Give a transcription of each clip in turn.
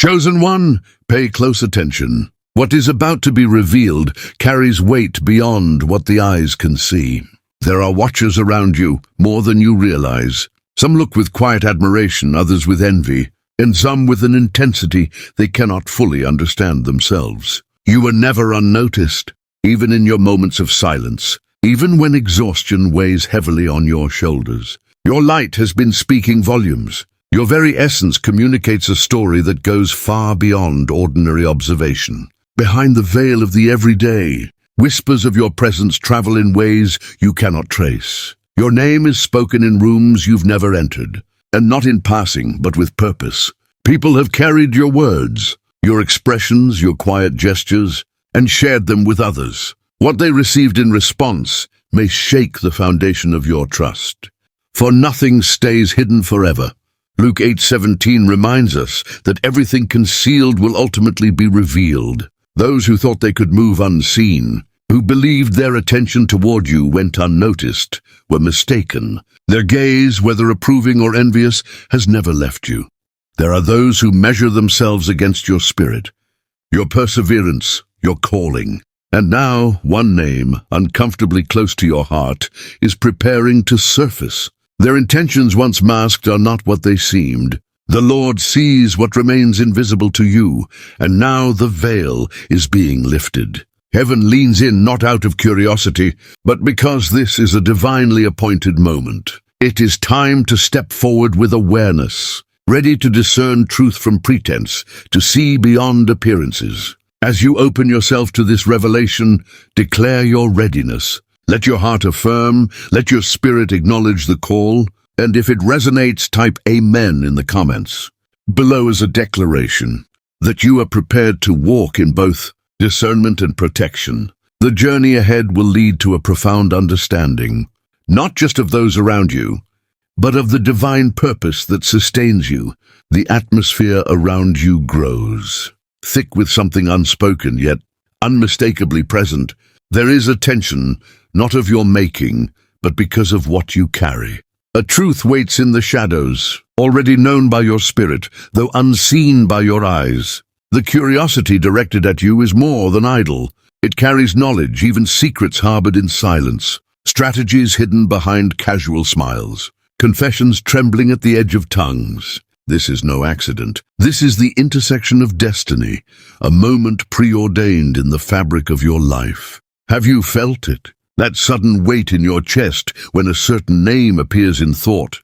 Chosen one, pay close attention. What is about to be revealed carries weight beyond what the eyes can see. There are watchers around you, more than you realize. Some look with quiet admiration, others with envy, and some with an intensity they cannot fully understand themselves. You were never unnoticed, even in your moments of silence, even when exhaustion weighs heavily on your shoulders. Your light has been speaking volumes. Your very essence communicates a story that goes far beyond ordinary observation. Behind the veil of the everyday, whispers of your presence travel in ways you cannot trace. Your name is spoken in rooms you've never entered, and not in passing, but with purpose. People have carried your words, your expressions, your quiet gestures, and shared them with others. What they received in response may shake the foundation of your trust. For nothing stays hidden forever. Luke 8:17 reminds us that everything concealed will ultimately be revealed. Those who thought they could move unseen, who believed their attention toward you went unnoticed, were mistaken. Their gaze, whether approving or envious, has never left you. There are those who measure themselves against your spirit, your perseverance, your calling. And now, one name, uncomfortably close to your heart, is preparing to surface. Their intentions once masked are not what they seemed. The Lord sees what remains invisible to you, and now the veil is being lifted. Heaven leans in not out of curiosity, but because this is a divinely appointed moment. It is time to step forward with awareness, ready to discern truth from pretense, to see beyond appearances. As you open yourself to this revelation, declare your readiness. Let your heart affirm, let your spirit acknowledge the call, and if it resonates, type Amen in the comments. Below is a declaration that you are prepared to walk in both discernment and protection. The journey ahead will lead to a profound understanding, not just of those around you, but of the divine purpose that sustains you. The atmosphere around you grows, thick with something unspoken yet unmistakably present. There is a tension, not of your making, but because of what you carry. A truth waits in the shadows, already known by your spirit, though unseen by your eyes. The curiosity directed at you is more than idle. It carries knowledge, even secrets harbored in silence, strategies hidden behind casual smiles, confessions trembling at the edge of tongues. This is no accident. This is the intersection of destiny, a moment preordained in the fabric of your life. Have you felt it? That sudden weight in your chest when a certain name appears in thought.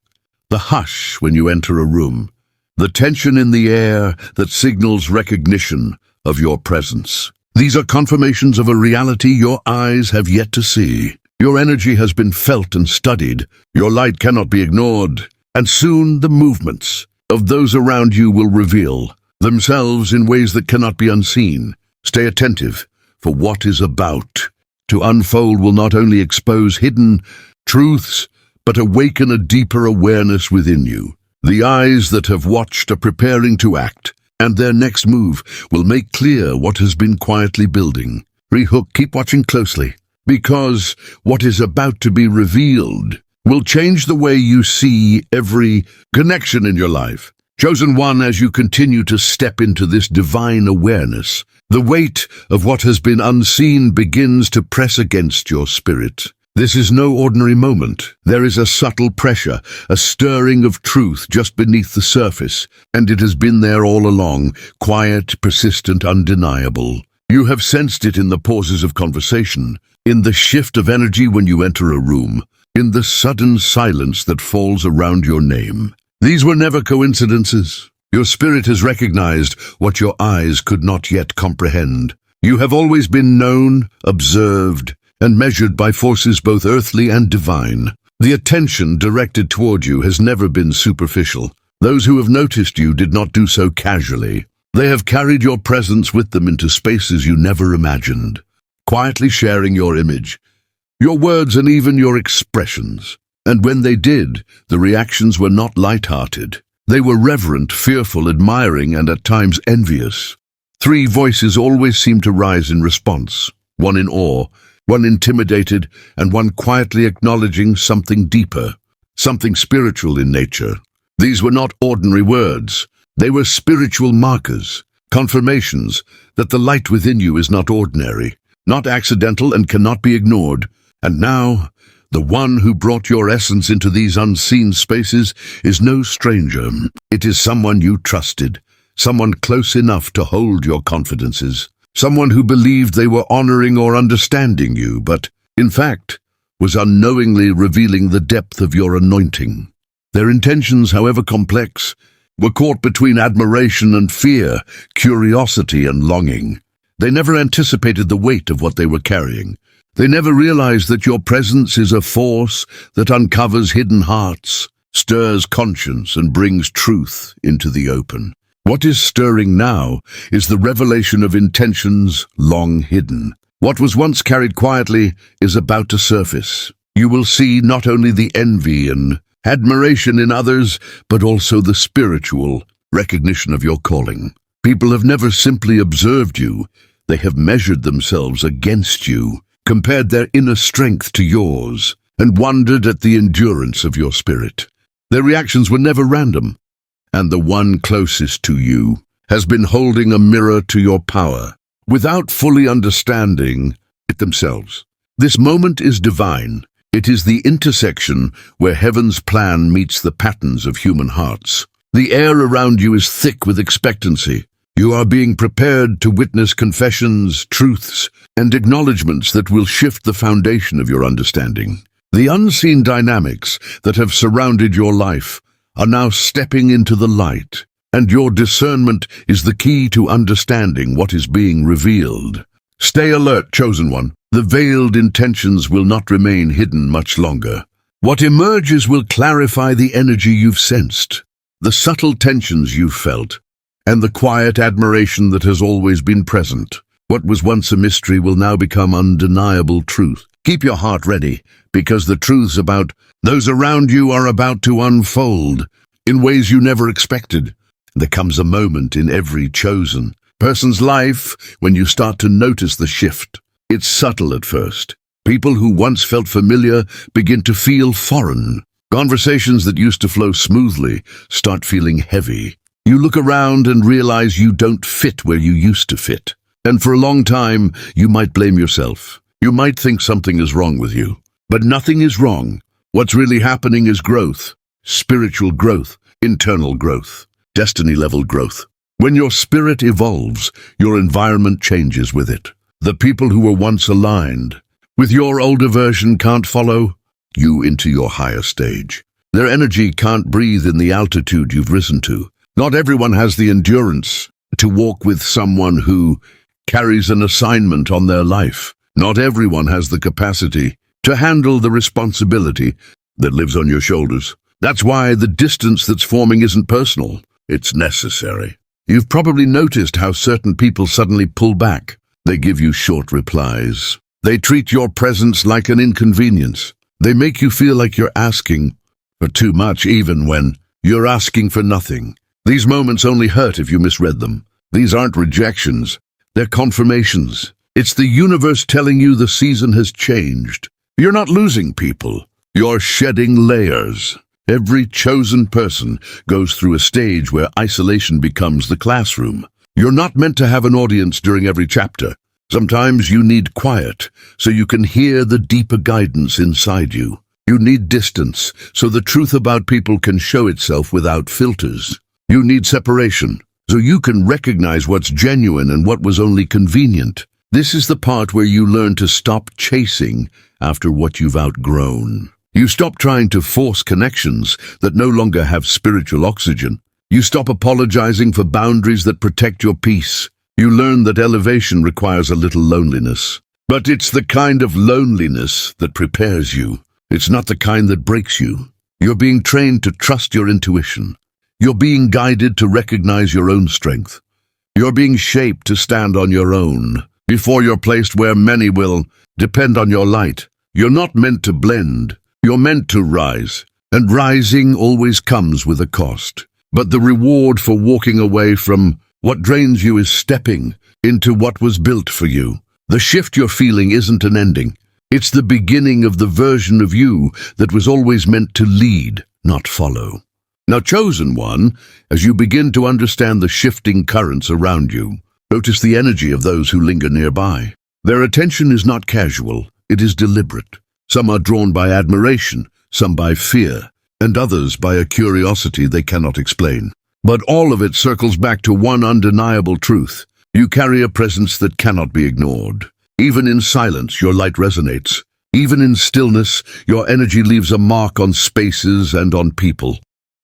The hush when you enter a room. The tension in the air that signals recognition of your presence. These are confirmations of a reality your eyes have yet to see. Your energy has been felt and studied. Your light cannot be ignored. And soon the movements of those around you will reveal themselves in ways that cannot be unseen. Stay attentive, for what is about to unfold will not only expose hidden truths, but awaken a deeper awareness within you. The eyes that have watched are preparing to act, and their next move will make clear what has been quietly building. Rehook, keep watching closely, because what is about to be revealed will change the way you see every connection in your life. Chosen one, as you continue to step into this divine awareness, the weight of what has been unseen begins to press against your spirit. This is no ordinary moment. There is a subtle pressure, a stirring of truth just beneath the surface, and it has been there all along, quiet, persistent, undeniable. You have sensed it in the pauses of conversation, in the shift of energy when you enter a room, in the sudden silence that falls around your name. These were never coincidences. Your spirit has recognized what your eyes could not yet comprehend. You have always been known, observed, and measured by forces both earthly and divine. The attention directed toward you has never been superficial. Those who have noticed you did not do so casually. They have carried your presence with them into spaces you never imagined, quietly sharing your image, your words, and even your expressions. And when they did, the reactions were not light-hearted. They were reverent, fearful, admiring, and at times envious. Three voices always seemed to rise in response, one in awe, one intimidated, and one quietly acknowledging something deeper, something spiritual in nature. These were not ordinary words. They were spiritual markers, confirmations that the light within you is not ordinary, not accidental, and cannot be ignored. And now, the one who brought your essence into these unseen spaces is no stranger. It is someone you trusted, someone close enough to hold your confidences, someone who believed they were honoring or understanding you, but, in fact, was unknowingly revealing the depth of your anointing. Their intentions, however complex, were caught between admiration and fear, curiosity and longing. They never anticipated the weight of what they were carrying. They never realized that your presence is a force that uncovers hidden hearts, stirs conscience, and brings truth into the open. What is stirring now is the revelation of intentions long hidden. What was once carried quietly is about to surface. You will see not only the envy and admiration in others, but also the spiritual recognition of your calling. People have never simply observed you. They have measured themselves against you, compared their inner strength to yours, and wondered at the endurance of your spirit. Their reactions were never random, and the one closest to you has been holding a mirror to your power, without fully understanding it themselves. This moment is divine. It is the intersection where heaven's plan meets the patterns of human hearts. The air around you is thick with expectancy. You are being prepared to witness confessions, truths, and acknowledgments that will shift the foundation of your understanding. The unseen dynamics that have surrounded your life are now stepping into the light, and your discernment is the key to understanding what is being revealed. Stay alert, chosen one. The veiled intentions will not remain hidden much longer. What emerges will clarify the energy you've sensed, the subtle tensions you've felt, and the quiet admiration that has always been present. What was once a mystery will now become undeniable truth. Keep your heart ready, because the truths about those around you are about to unfold in ways you never expected. There comes a moment in every chosen person's life when you start to notice the shift. It's subtle at first. People who once felt familiar begin to feel foreign. Conversations that used to flow smoothly start feeling heavy. You look around and realize you don't fit where you used to fit. And for a long time, you might blame yourself. You might think something is wrong with you. But nothing is wrong. What's really happening is growth. Spiritual growth, internal growth, destiny-level growth. When your spirit evolves, your environment changes with it. The people who were once aligned with your older version can't follow you into your higher stage. Their energy can't breathe in the altitude you've risen to. Not everyone has the endurance to walk with someone who carries an assignment on their life. Not everyone has the capacity to handle the responsibility that lives on your shoulders. That's why the distance that's forming isn't personal. It's necessary. You've probably noticed how certain people suddenly pull back. They give you short replies. They treat your presence like an inconvenience. They make you feel like you're asking for too much, even when you're asking for nothing. These moments only hurt if you misread them. These aren't rejections. They're confirmations. It's the universe telling you the season has changed. You're not losing people. You're shedding layers. Every chosen person goes through a stage where isolation becomes the classroom. You're not meant to have an audience during every chapter. Sometimes you need quiet so you can hear the deeper guidance inside you. You need distance so the truth about people can show itself without filters. You need separation so you can recognize what's genuine and what was only convenient. This is the part where you learn to stop chasing after what you've outgrown. You stop trying to force connections that no longer have spiritual oxygen. You stop apologizing for boundaries that protect your peace. You learn that elevation requires a little loneliness. But it's the kind of loneliness that prepares you. It's not the kind that breaks you. You're being trained to trust your intuition. You're being guided to recognize your own strength. You're being shaped to stand on your own. Before you're placed where many will depend on your light. You're not meant to blend. You're meant to rise. And rising always comes with a cost. But the reward for walking away from what drains you is stepping into what was built for you. The shift you're feeling isn't an ending. It's the beginning of the version of you that was always meant to lead, not follow. Now, chosen one, as you begin to understand the shifting currents around you, notice the energy of those who linger nearby. Their attention is not casual, it is deliberate. Some are drawn by admiration, some by fear, and others by a curiosity they cannot explain. But all of it circles back to one undeniable truth. You carry a presence that cannot be ignored. Even in silence, your light resonates. Even in stillness, your energy leaves a mark on spaces and on people.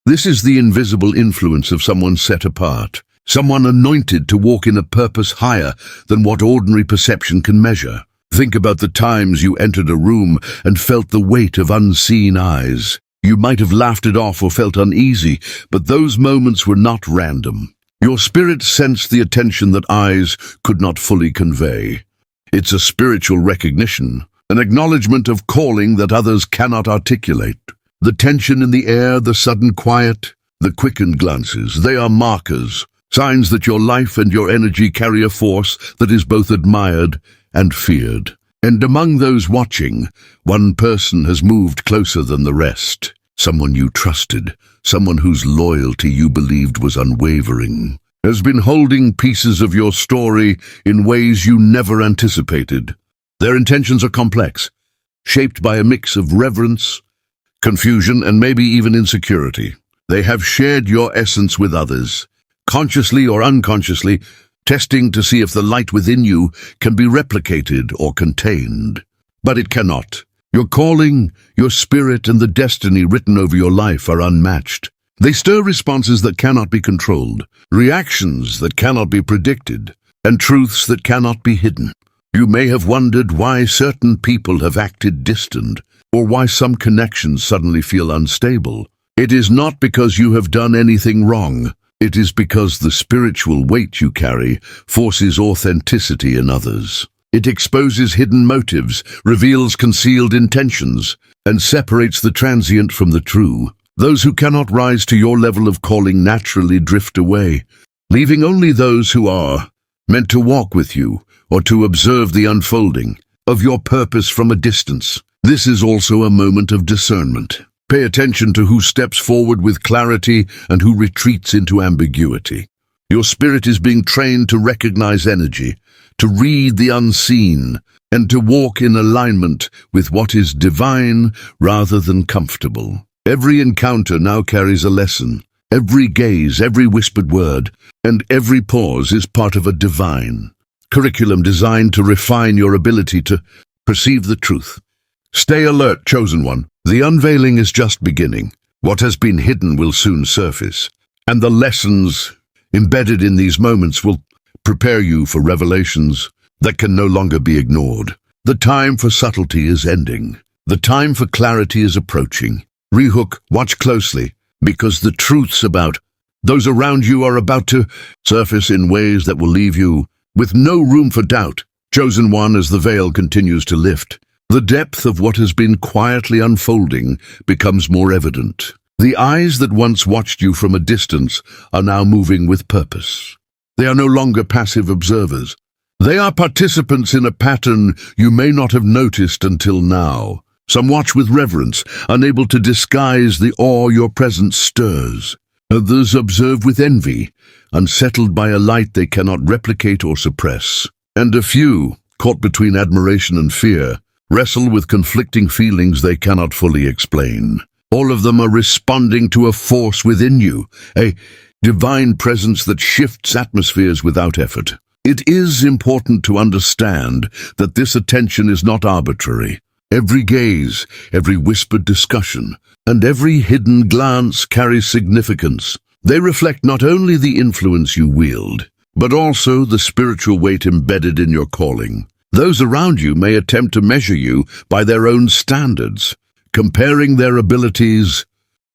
This is the invisible influence of someone set apart, someone anointed to walk in a purpose higher than what ordinary perception can measure. Think about the times you entered a room and felt the weight of unseen eyes. You might have laughed it off or felt uneasy, but those moments were not random. Your spirit sensed the attention that eyes could not fully convey. It's a spiritual recognition, an acknowledgement of calling that others cannot articulate. The tension in the air, the sudden quiet, the quickened glances, they are markers, signs that your life and your energy carry a force that is both admired and feared. And among those watching, one person has moved closer than the rest. Someone you trusted, someone whose loyalty you believed was unwavering, has been holding pieces of your story in ways you never anticipated. Their intentions are complex, shaped by a mix of reverence, confusion, and maybe even insecurity. They have shared your essence with others, consciously or unconsciously, testing to see if the light within you can be replicated or contained. But it cannot. Your calling, your spirit, and the destiny written over your life are unmatched. They stir responses that cannot be controlled, reactions that cannot be predicted, and truths that cannot be hidden. You may have wondered why certain people have acted distant, or why some connections suddenly feel unstable. It is not because you have done anything wrong. It is because the spiritual weight you carry forces authenticity in others. It exposes hidden motives, reveals concealed intentions, and separates the transient from the true. Those who cannot rise to your level of calling naturally drift away, leaving only those who are meant to walk with you or to observe the unfolding of your purpose from a distance. This is also a moment of discernment. Pay attention to who steps forward with clarity and who retreats into ambiguity. Your spirit is being trained to recognize energy, to read the unseen, and to walk in alignment with what is divine rather than comfortable. Every encounter now carries a lesson. Every gaze, every whispered word, and every pause is part of a divine curriculum designed to refine your ability to perceive the truth. Stay alert, chosen one. The unveiling is just beginning. What has been hidden will soon surface, and the lessons embedded in these moments will prepare you for revelations that can no longer be ignored. The time for subtlety is ending. The time for clarity is approaching. Rehook, watch closely, because the truths about those around you are about to surface in ways that will leave you with no room for doubt. Chosen one, as the veil continues to lift, the depth of what has been quietly unfolding becomes more evident. The eyes that once watched you from a distance are now moving with purpose. They are no longer passive observers. They are participants in a pattern you may not have noticed until now. Some watch with reverence, unable to disguise the awe your presence stirs. Others observe with envy, unsettled by a light they cannot replicate or suppress. And a few, caught between admiration and fear, wrestle with conflicting feelings they cannot fully explain. All of them are responding to a force within you, a divine presence that shifts atmospheres without effort. It is important to understand that this attention is not arbitrary. Every gaze, every whispered discussion, and every hidden glance carries significance. They reflect not only the influence you wield, but also the spiritual weight embedded in your calling. Those around you may attempt to measure you by their own standards, comparing their abilities,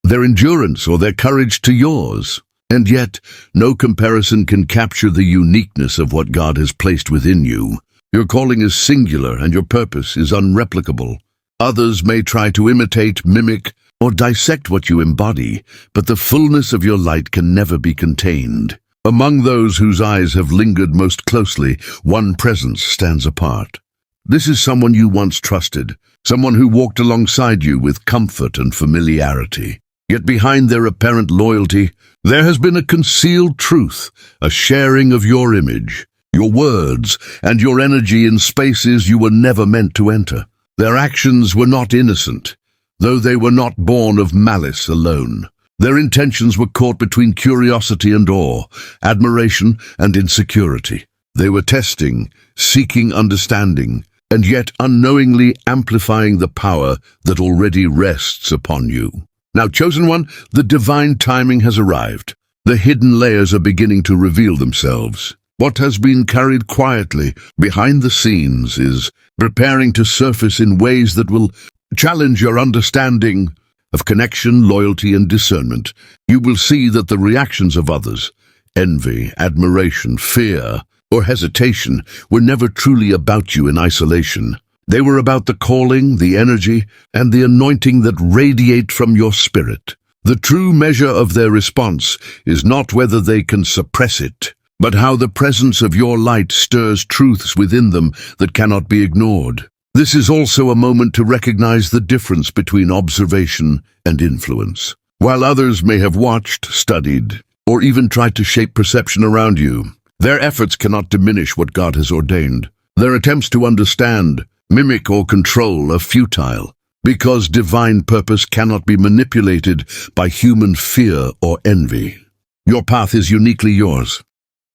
their endurance, or their courage to yours. And yet, no comparison can capture the uniqueness of what God has placed within you. Your calling is singular and your purpose is unreplicable. Others may try to imitate, mimic, or dissect what you embody, but the fullness of your light can never be contained. Among those whose eyes have lingered most closely, one presence stands apart. This is someone you once trusted, someone who walked alongside you with comfort and familiarity. Yet behind their apparent loyalty, there has been a concealed truth, a sharing of your image, your words, and your energy in spaces you were never meant to enter. Their actions were not innocent, though they were not born of malice alone. Their intentions were caught between curiosity and awe, admiration and insecurity. They were testing, seeking understanding, and yet unknowingly amplifying the power that already rests upon you. Now, Chosen One, the divine timing has arrived. The hidden layers are beginning to reveal themselves. What has been carried quietly behind the scenes is preparing to surface in ways that will challenge your understanding of connection, loyalty, and discernment. You will see that the reactions of others, envy, admiration, fear, or hesitation, were never truly about you in isolation. They were about the calling, the energy, and the anointing that radiate from your spirit. The true measure of their response is not whether they can suppress it, but how the presence of your light stirs truths within them that cannot be ignored. This is also a moment to recognize the difference between observation and influence. While others may have watched, studied, or even tried to shape perception around you, their efforts cannot diminish what God has ordained. Their attempts to understand, mimic, or control are futile, because divine purpose cannot be manipulated by human fear or envy. Your path is uniquely yours,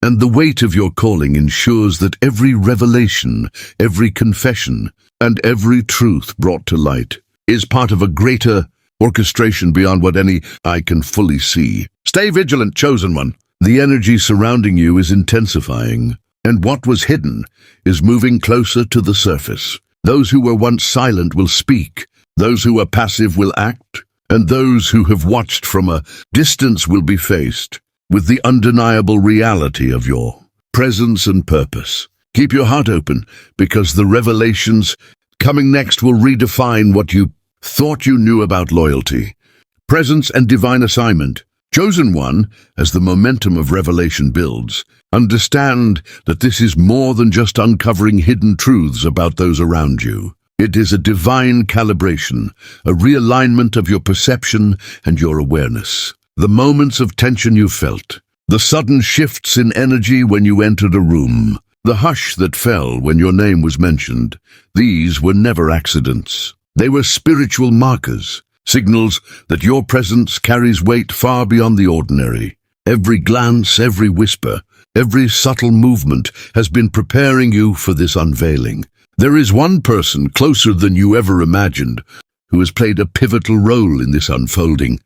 and the weight of your calling ensures that every revelation, every confession, and every truth brought to light is part of a greater orchestration beyond what any eye can fully see. Stay vigilant, Chosen One. The energy surrounding you is intensifying, and what was hidden is moving closer to the surface. Those who were once silent will speak, those who were passive will act, and those who have watched from a distance will be faced with the undeniable reality of your presence and purpose. Keep your heart open, because the revelations coming next will redefine what you thought you knew about loyalty, presence, and divine assignment. Chosen One, as the momentum of revelation builds, understand that this is more than just uncovering hidden truths about those around you. It is a divine calibration, a realignment of your perception and your awareness. The moments of tension you felt, the sudden shifts in energy when you entered a room, the hush that fell when your name was mentioned, these were never accidents. They were spiritual markers, signals that your presence carries weight far beyond the ordinary. Every glance, every whisper, every subtle movement has been preparing you for this unveiling. There is one person closer than you ever imagined who has played a pivotal role in this unfolding.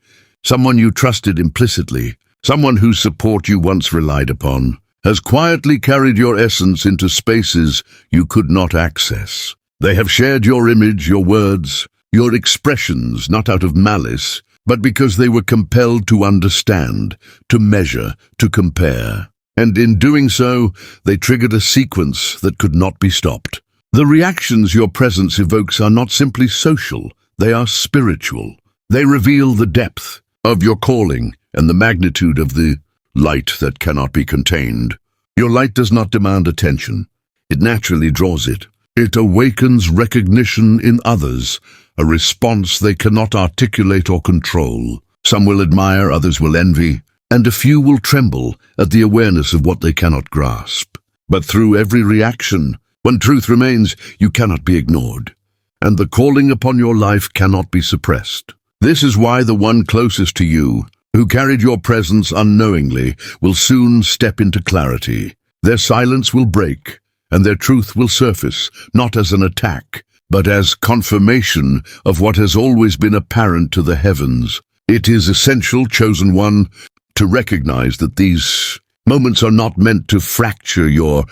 Someone you trusted implicitly, someone whose support you once relied upon, has quietly carried your essence into spaces you could not access. They have shared your image, your words, your expressions, not out of malice, but because they were compelled to understand, to measure, to compare. And in doing so, they triggered a sequence that could not be stopped. The reactions your presence evokes are not simply social, they are spiritual. They reveal the depth of your calling and the magnitude of the light that cannot be contained. Your light does not demand attention. It naturally draws it. It awakens recognition in others, a response they cannot articulate or control. Some will admire, others will envy, and a few will tremble at the awareness of what they cannot grasp. But through every reaction, when truth remains, you cannot be ignored, and the calling upon your life cannot be suppressed. This is why the one closest to you, who carried your presence unknowingly, will soon step into clarity. Their silence will break, and their truth will surface, not as an attack, but as confirmation of what has always been apparent to the heavens. It is essential, Chosen One, to recognize that these moments are not meant to fracture your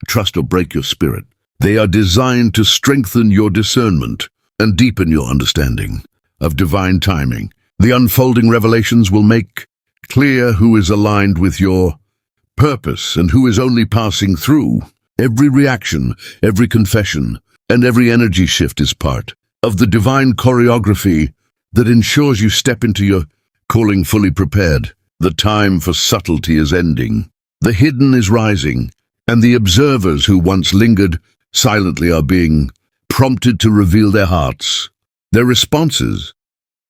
trust or break your spirit. They are designed to strengthen your discernment and deepen your understanding of divine timing. The unfolding revelations will make clear who is aligned with your purpose and who is only passing through. Every reaction, every confession, and every energy shift is part of the divine choreography that ensures you step into your calling fully prepared. The time for subtlety is ending. The hidden is rising, and the observers who once lingered silently are being prompted to reveal their hearts. Their responses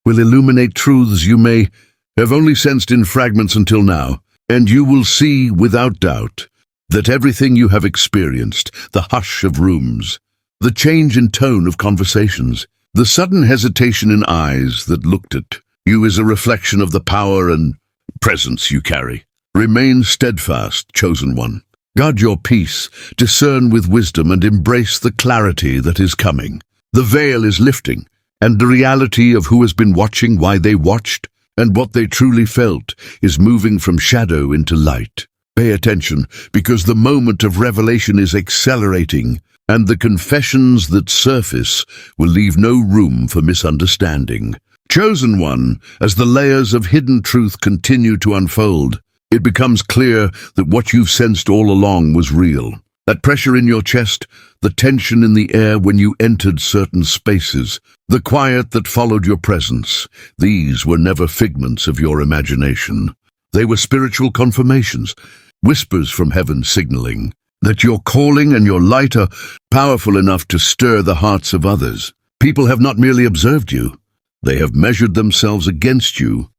will illuminate truths you may have only sensed in fragments until now, and you will see without doubt that everything you have experienced, the hush of rooms, the change in tone of conversations, the sudden hesitation in eyes that looked at you is a reflection of the power and presence you carry. Remain steadfast, chosen one. Guard your peace, discern with wisdom, and embrace the clarity that is coming. The veil is lifting, and the reality of who has been watching, why they watched, and what they truly felt is moving from shadow into light. Pay attention, because the moment of revelation is accelerating, and the confessions that surface will leave no room for misunderstanding. Chosen one, as the layers of hidden truth continue to unfold, it becomes clear that what you've sensed all along was real. That pressure in your chest, the tension in the air when you entered certain spaces, the quiet that followed your presence, these were never figments of your imagination. They were spiritual confirmations, whispers from heaven signaling that your calling and your light are powerful enough to stir the hearts of others. People have not merely observed you, they have measured themselves against you,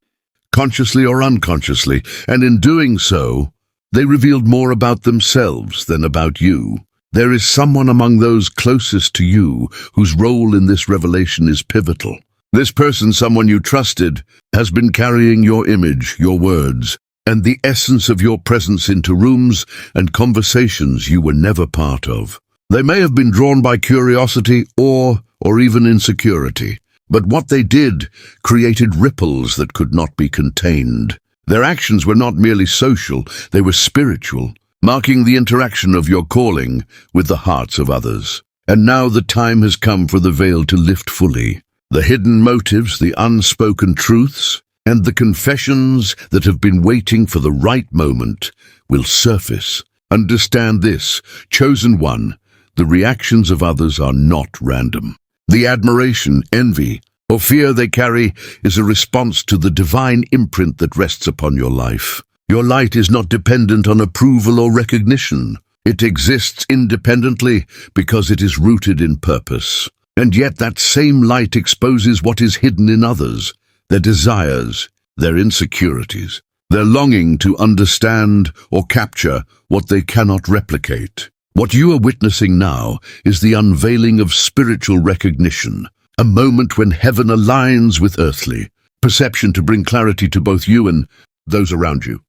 consciously or unconsciously, and in doing so, they revealed more about themselves than about you. There is someone among those closest to you whose role in this revelation is pivotal. This person, someone you trusted, has been carrying your image, your words, and the essence of your presence into rooms and conversations you were never part of. They may have been drawn by curiosity or even insecurity, but what they did created ripples that could not be contained. Their actions were not merely social, they were spiritual, marking the interaction of your calling with the hearts of others. And now the time has come for the veil to lift fully. The hidden motives, the unspoken truths, and the confessions that have been waiting for the right moment will surface. Understand this, chosen one, the reactions of others are not random. The admiration, envy, or fear they carry is a response to the divine imprint that rests upon your life. Your light is not dependent on approval or recognition. It exists independently because it is rooted in purpose. And yet that same light exposes what is hidden in others, their desires, their insecurities, their longing to understand or capture what they cannot replicate. What you are witnessing now is the unveiling of spiritual recognition, a moment when heaven aligns with earthly perception to bring clarity to both you and those around you.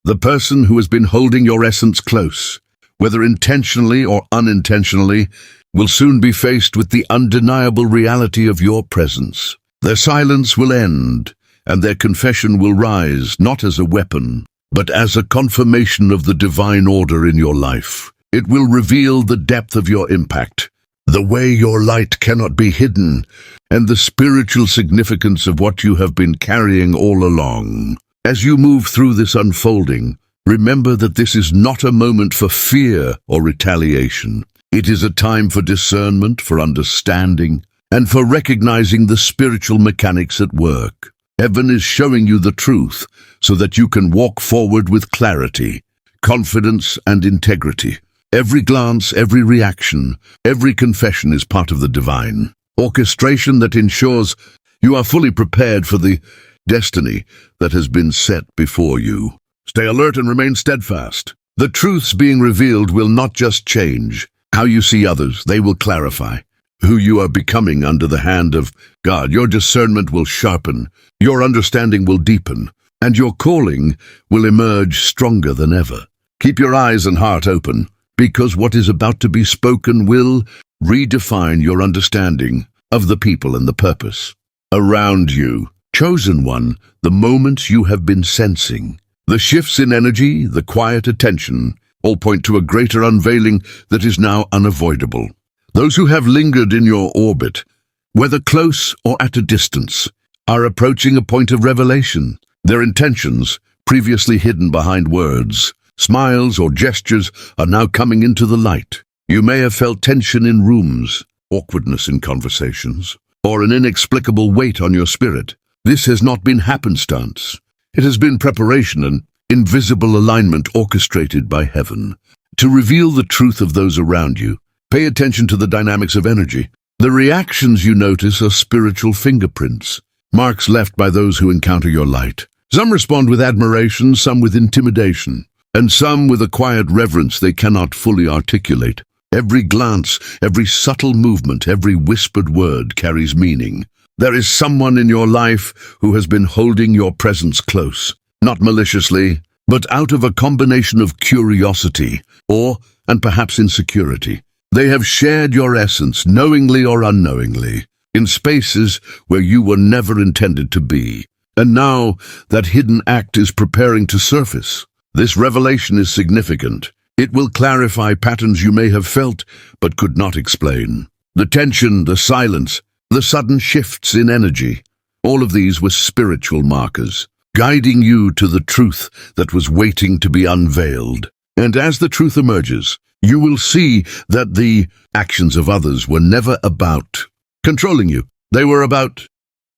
The person who has been holding your essence close, whether intentionally or unintentionally, will soon be faced with the undeniable reality of your presence. Their silence will end, and their confession will rise, not as a weapon, but as a confirmation of the divine order in your life. It will reveal the depth of your impact, the way your light cannot be hidden, and the spiritual significance of what you have been carrying all along. As you move through this unfolding, remember that this is not a moment for fear or retaliation. It is a time for discernment, for understanding, and for recognizing the spiritual mechanics at work. Heaven is showing you the truth so that you can walk forward with clarity, confidence, and integrity. Every glance, every reaction, every confession is part of the divine orchestration that ensures you are fully prepared for the destiny that has been set before you. Stay alert and remain steadfast. The truths being revealed will not just change how you see others, they will clarify who you are becoming under the hand of God. Your discernment will sharpen, your understanding will deepen, and your calling will emerge stronger than ever. Keep your eyes and heart open, because what is about to be spoken will redefine your understanding of the people and the purpose around you. Chosen one, the moments you have been sensing, the shifts in energy, the quiet attention, all point to a greater unveiling that is now unavoidable. Those who have lingered in your orbit, whether close or at a distance, are approaching a point of revelation. Their intentions, previously hidden behind words, smiles or gestures, are now coming into the light. You may have felt tension in rooms, awkwardness in conversations, or an inexplicable weight on your spirit. This has not been happenstance. It has been preparation and invisible alignment orchestrated by heaven. To reveal the truth of those around you, pay attention to the dynamics of energy. The reactions you notice are spiritual fingerprints, marks left by those who encounter your light. Some respond with admiration, some with intimidation, and some with a quiet reverence they cannot fully articulate. Every glance, every subtle movement, every whispered word carries meaning. There is someone in your life who has been holding your presence close, not maliciously, but out of a combination of curiosity, awe, and perhaps insecurity. They have shared your essence, knowingly or unknowingly, in spaces where you were never intended to be. And now that hidden act is preparing to surface. This revelation is significant. It will clarify patterns you may have felt but could not explain. The tension, the silence, the sudden shifts in energy, all of these were spiritual markers, guiding you to the truth that was waiting to be unveiled. And as the truth emerges, you will see that the actions of others were never about controlling you. They were about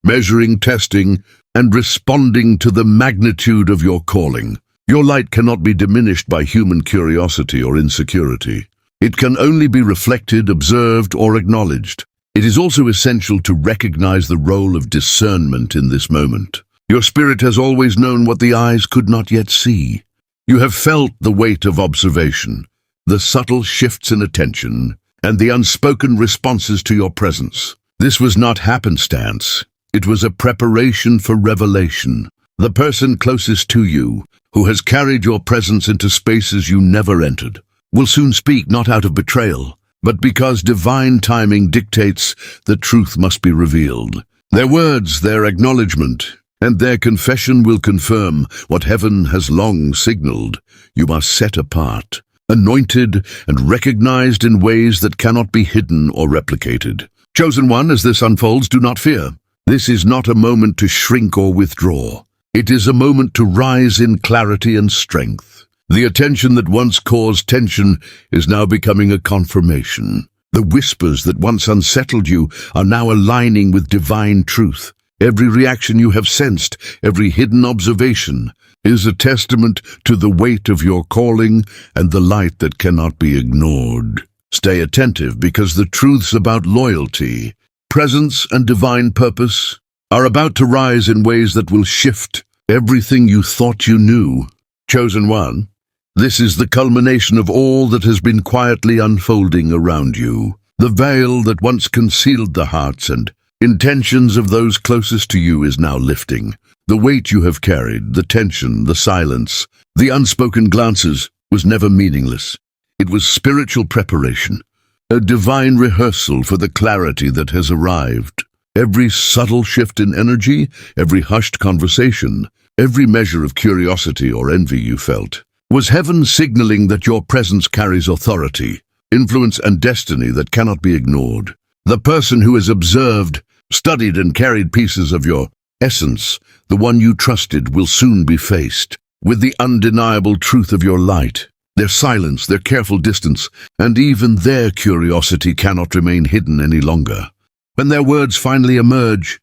measuring, testing, and responding to the magnitude of your calling. Your light cannot be diminished by human curiosity or insecurity. It can only be reflected, observed, or acknowledged. It is also essential to recognize the role of discernment in this moment. Your spirit has always known what the eyes could not yet see. You have felt the weight of observation, the subtle shifts in attention, and the unspoken responses to your presence. This was not happenstance. It was a preparation for revelation. The person closest to you, who has carried your presence into spaces you never entered, will soon speak not out of betrayal, but because divine timing dictates the truth must be revealed. Their words, their acknowledgement, and their confession will confirm what heaven has long signaled. You are set apart, anointed, and recognized in ways that cannot be hidden or replicated. Chosen one, as this unfolds, do not fear. This is not a moment to shrink or withdraw. It is a moment to rise in clarity and strength. The attention that once caused tension is now becoming a confirmation. The whispers that once unsettled you are now aligning with divine truth. Every reaction you have sensed, every hidden observation, is a testament to the weight of your calling and the light that cannot be ignored. Stay attentive, because the truths about loyalty, presence, and divine purpose are about to rise in ways that will shift everything you thought you knew. Chosen one, this is the culmination of all that has been quietly unfolding around you. The veil that once concealed the hearts and intentions of those closest to you is now lifting. The weight you have carried, the tension, the silence, the unspoken glances, was never meaningless. It was spiritual preparation, a divine rehearsal for the clarity that has arrived. Every subtle shift in energy, every hushed conversation, every measure of curiosity or envy you felt, was heaven signaling that your presence carries authority, influence, and destiny that cannot be ignored. The person who has observed, studied, and carried pieces of your essence, the one you trusted, will soon be faced with the undeniable truth of your light. Their silence, their careful distance, and even their curiosity cannot remain hidden any longer. When their words finally emerge,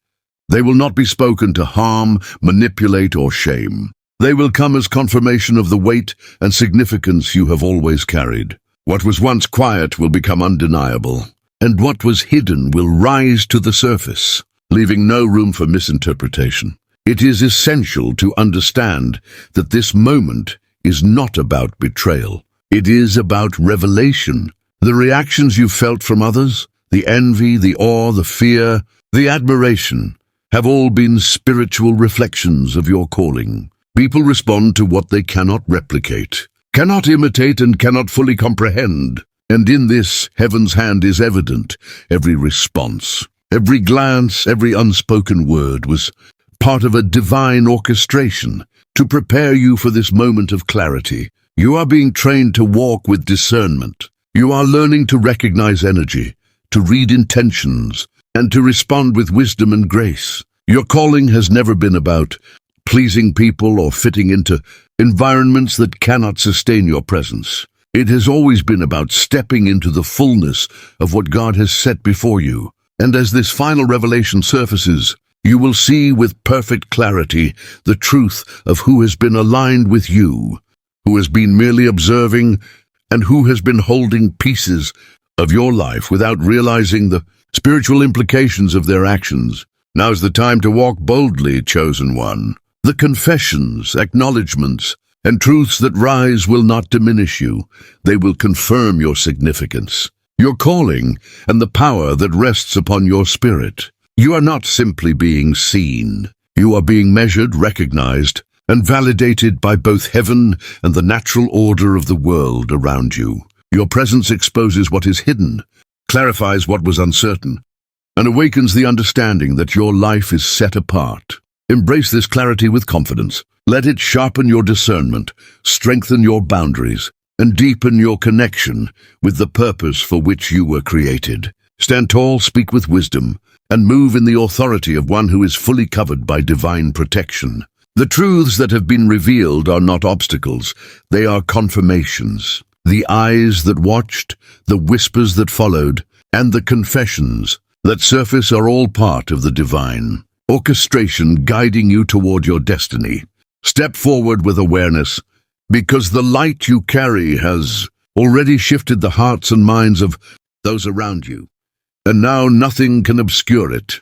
they will not be spoken to harm, manipulate, or shame. They will come as confirmation of the weight and significance you have always carried. What was once quiet will become undeniable, and what was hidden will rise to the surface, leaving no room for misinterpretation. It is essential to understand that this moment is not about betrayal. It is about revelation. The reactions you felt from others, the envy, the awe, the fear, the admiration, have all been spiritual reflections of your calling. People respond to what they cannot replicate, cannot imitate, and cannot fully comprehend. And in this, heaven's hand is evident. Every response, every glance, every unspoken word was part of a divine orchestration to prepare you for this moment of clarity. You are being trained to walk with discernment. You are learning to recognize energy, to read intentions, and to respond with wisdom and grace. Your calling has never been about pleasing people or fitting into environments that cannot sustain your presence. It has always been about stepping into the fullness of what God has set before you. And as this final revelation surfaces, you will see with perfect clarity the truth of who has been aligned with you, who has been merely observing, and who has been holding pieces of your life without realizing the spiritual implications of their actions. Now's the time to walk boldly, chosen one. The confessions, acknowledgments, and truths that rise will not diminish you. They will confirm your significance, your calling, and the power that rests upon your spirit. You are not simply being seen. You are being measured, recognized, and validated by both heaven and the natural order of the world around you. Your presence exposes what is hidden, clarifies what was uncertain, and awakens the understanding that your life is set apart. Embrace this clarity with confidence. Let it sharpen your discernment, strengthen your boundaries, and deepen your connection with the purpose for which you were created. Stand tall, speak with wisdom, and move in the authority of one who is fully covered by divine protection. The truths that have been revealed are not obstacles, they are confirmations. The eyes that watched, the whispers that followed, and the confessions that surface are all part of the divine orchestration guiding you toward your destiny. Step forward with awareness, because the light you carry has already shifted the hearts and minds of those around you, and now nothing can obscure it.